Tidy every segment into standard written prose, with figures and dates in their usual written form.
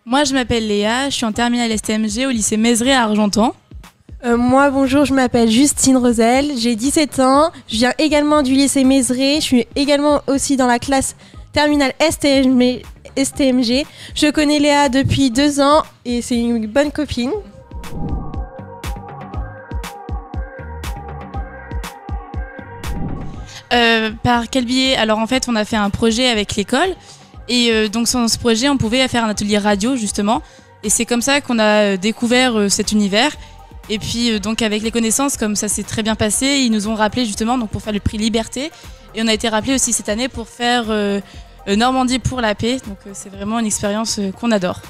Moi, je m'appelle Léa, je suis en terminale STMG au lycée Mézeray à Argentan. Moi, bonjour, je m'appelle Justine Rosel, j'ai 17 ans, je viens également du lycée Mézeray, je suis également aussi dans la classe terminale STMG. Je connais Léa depuis 2 ans et c'est une bonne copine. Par quel biais? Alors en fait, on a fait un projet avec l'école et donc sans ce projet, on pouvait faire un atelier radio justement. Et c'est comme ça qu'on a découvert cet univers. Et puis donc avec les connaissances, comme ça s'est très bien passé, ils nous ont rappelé justement donc pour faire le prix Liberté. Et on a été rappelé aussi cette année pour faire Normandie pour la paix. Donc c'est vraiment une expérience qu'on adore.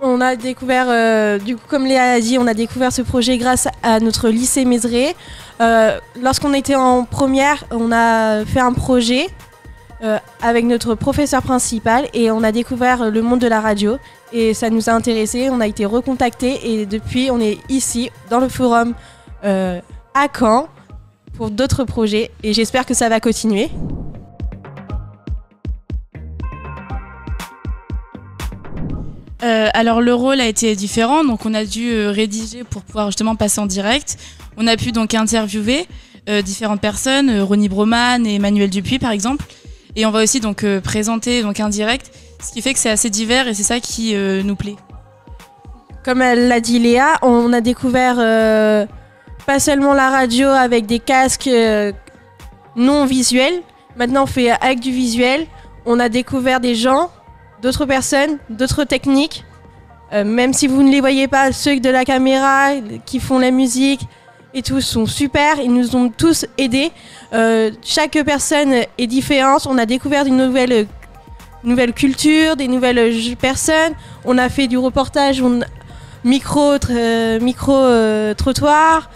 On a découvert, du coup, comme Léa a dit, on a découvert ce projet grâce à notre lycée Mézeray. Lorsqu'on était en première, on a fait un projet avec notre professeur principal et on a découvert le monde de la radio et ça nous a intéressés. On a été recontactés et depuis, on est ici dans le forum à Caen pour d'autres projets et j'espère que ça va continuer. Alors le rôle a été différent, donc on a dû rédiger pour pouvoir justement passer en direct. On a pu donc interviewer différentes personnes, Ronnie Broman et Emmanuel Dupuis par exemple. Et on va aussi donc présenter donc un direct, ce qui fait que c'est assez divers et c'est ça qui nous plaît. Comme elle l'a dit Léa, on a découvert pas seulement la radio avec des casques non visuels, maintenant on fait avec du visuel. On a découvert des gens, d'autres personnes, d'autres techniques. Même si vous ne les voyez pas, ceux de la caméra qui font la musique et tout sont super, ils nous ont tous aidés. Chaque personne est différente, on a découvert une nouvelle culture, des nouvelles personnes. On a fait du reportage, micro-trottoir.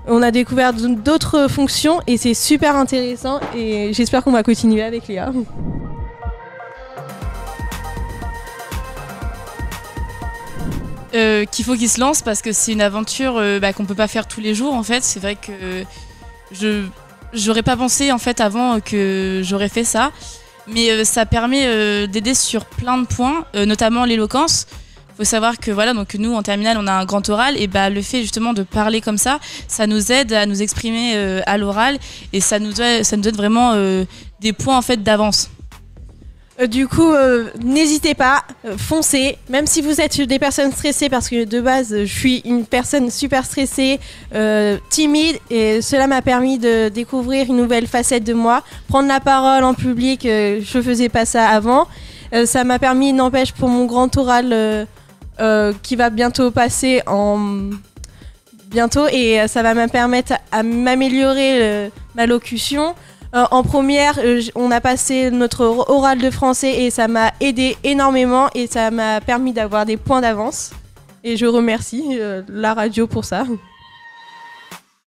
On a découvert d'autres fonctions et c'est super intéressant et j'espère qu'on va continuer avec Léa. Qu'il faut qu'il se lance parce que c'est une aventure qu'on peut pas faire tous les jours en fait. C'est vrai que j'aurais pas pensé en fait avant que j'aurais fait ça, mais ça permet d'aider sur plein de points, notamment l'éloquence. Faut savoir que voilà, donc nous en terminale on a un grand oral et le fait justement de parler comme ça nous aide à nous exprimer à l'oral et ça nous donne vraiment des points en fait d'avance. Du coup, n'hésitez pas, foncez, même si vous êtes des personnes stressées, parce que de base, je suis une personne super stressée, timide, et cela m'a permis de découvrir une nouvelle facette de moi. Prendre la parole en public, je faisais pas ça avant. Ça m'a permis, n'empêche, pour mon grand oral qui va bientôt passer bientôt, et ça va me permettre à m'améliorer ma locution. En première, on a passé notre oral de français et ça m'a aidé énormément et ça m'a permis d'avoir des points d'avance. Et je remercie la radio pour ça.